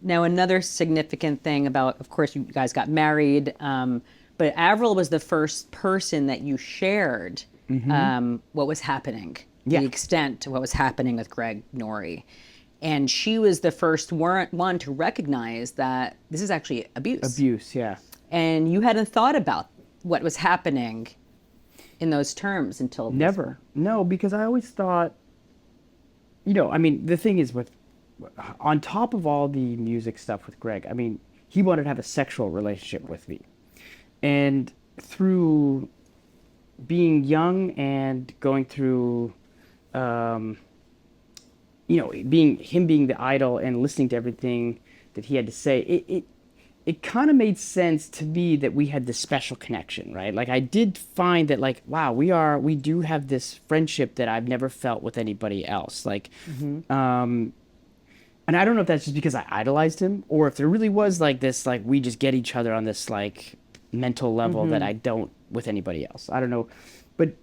Now, another significant thing about, of course, you guys got married, but Avril was the first person that you shared what was happening, Yeah. the extent to what was happening with Greg Norrie. And she was the first one to recognize that this is actually abuse. Abuse, yeah. And you hadn't thought about what was happening in those terms until this one. Never. No, because I always thought, I mean, the thing is on top of all the music stuff with Greg, I mean, he wanted to have a sexual relationship with me. And through being young and going through, being the idol and listening to everything that he had to say, it kind of made sense to me that we had this special connection, right? Like I did find that like, wow, we do have this friendship that I've never felt with anybody else. Like, and I don't know if that's just because I idolized him or if there really was like this, like we just get each other on this like mental level that I don't with anybody else. I don't know. But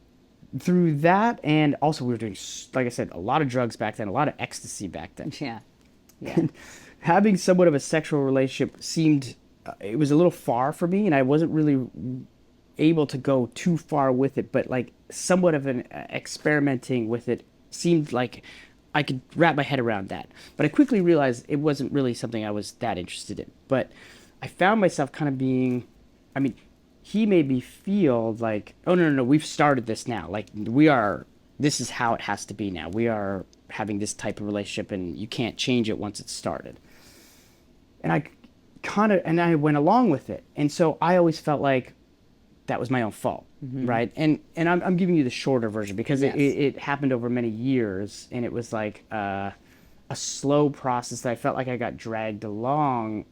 through that, and also we were doing, like I said, a lot of drugs back then, a lot of ecstasy back then. Yeah. Yeah. And having somewhat of a sexual relationship seemed, it was a little far for me, and I wasn't really able to go too far with it, but like somewhat of an experimenting with it seemed like I could wrap my head around that. But I quickly realized it wasn't really something I was that interested in. But I found myself kind of being, I mean, he made me feel like, oh, no, we've started this now. Like, this is how it has to be now. We are having this type of relationship, and you can't change it once it's started. And I went along with it. And so I always felt like that was my own fault, right? And I'm giving you the shorter version because Yes. it happened over many years, and it was like a slow process that I felt like I got dragged along.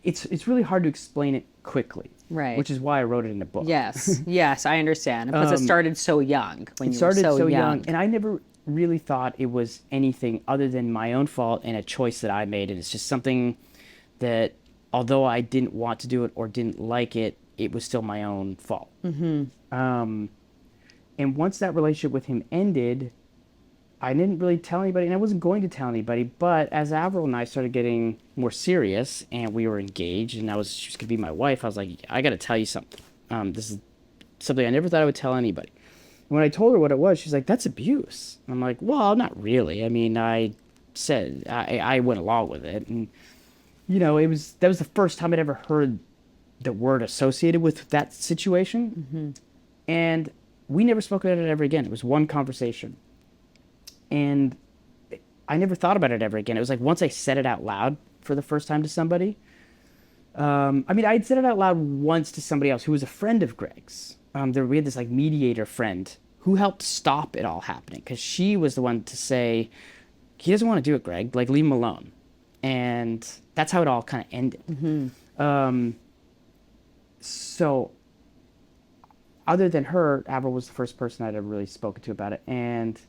It's really hard to explain it quickly, Right. which is why I wrote it in a book. Yes. Yes, I understand. Because it started so young when It you were started so so young. young, and I never really thought it was anything other than my own fault and a choice that I made. And it's just something that, although I didn't want to do it or didn't like it, it was still my own fault. And once that relationship with him ended, I didn't really tell anybody, and I wasn't going to tell anybody. But as Avril and I started getting more serious, and we were engaged, and she was gonna be my wife, I was like, I got to tell you something. This is something I never thought I would tell anybody. When I told her what it was, she's like, "That's abuse." I'm like, "Well, not really. I mean, I went along with it, and that was the first time I'd ever heard the word associated with that situation, and we never spoke about it ever again. It was one conversation, and I never thought about it ever again. It was like once I said it out loud for the first time to somebody. I mean, I had said it out loud once to somebody else who was a friend of Greg's. We had this like mediator friend who helped stop it all happening because she was the one to say, he doesn't want to do it, Greg. Like, leave him alone. And that's how it all kind of ended. So other than her, Avril was the first person I'd ever really spoken to about it. And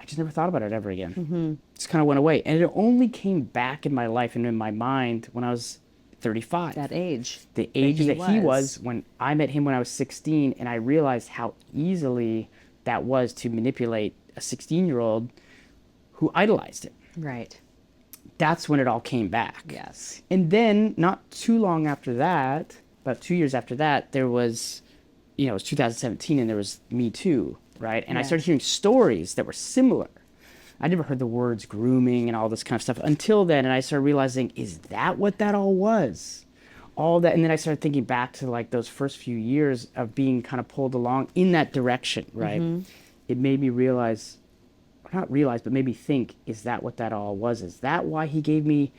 I just never thought about it ever again. Just kind of went away. And it only came back in my life and in my mind when I was 35. That age. The age that he was when I met him when I was 16, and I realized how easily that was to manipulate a 16-year-old who idolized him. Right. That's when it all came back. Yes. And then not too long after that, about 2 years after that, there was, it was 2017, and there was Me Too, right? And I started hearing stories that were similar. I never heard the words grooming and all this kind of stuff until then, and I started realizing, is that what that all was? All that, and then I started thinking back to like those first few years of being kind of pulled along in that direction, right? It made me realize, not realize, but made me think, is that what that all was? Is that why he gave me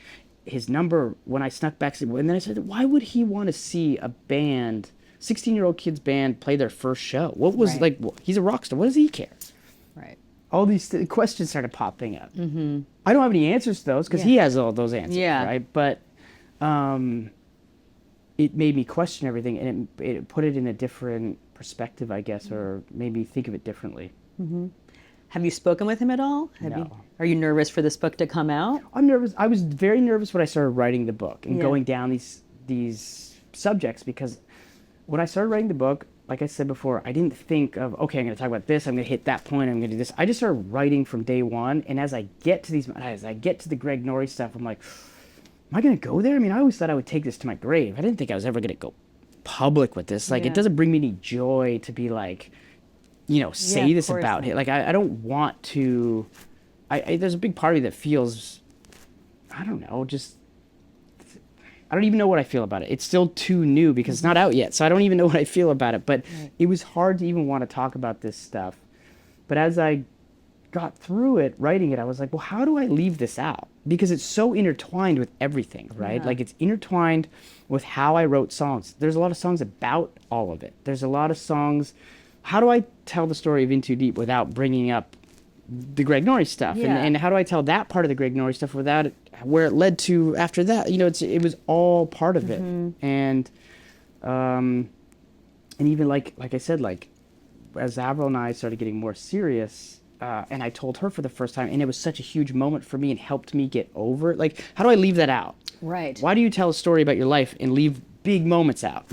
his number when I snuck back? And then I said, why would he want to see a band, 16-year-old kid's band, play their first show? What was like, he's a rock star. What does he care? Right. All these questions started popping up. I don't have any answers to those because he has all those answers, right? But it made me question everything, and it put it in a different perspective, I guess, or made me think of it differently. Have you spoken with him at all? No. Are you nervous for this book to come out? I'm nervous. I was very nervous when I started writing the book and going down these subjects, because when I started writing the book, like I said before, I didn't think of, okay, I'm going to talk about this, I'm going to hit that point, I'm going to do this. I just started writing from day one, and as I get to the Greg Norrie stuff, I'm like, am I going to go there? I mean, I always thought I would take this to my grave. I didn't think I was ever going to go public with this. Like, it doesn't bring me any joy to be like, you know, say this about it. Like, I don't want to, there's a big part of me that feels, I don't know, just, I don't even know what I feel about it. It's still too new because it's not out yet. So I don't even know what I feel about it. But it was hard to even want to talk about this stuff. But as I got through it, writing it, I was like, well, how do I leave this out? Because it's so intertwined with everything, right? Like, it's intertwined with how I wrote songs. There's a lot of songs about all of it. There's a lot of songs. How do I tell the story of In Too Deep without bringing up the Greg Norrie stuff? And how do I tell that part of the Greg Norrie stuff without it, where it led to after that? You know, it was all part of it. And even like I said, like, as Avril and I started getting more serious, and I told her for the first time, and it was such a huge moment for me and helped me get over it. Like, how do I leave that out? Right. Why do you tell a story about your life and leave big moments out?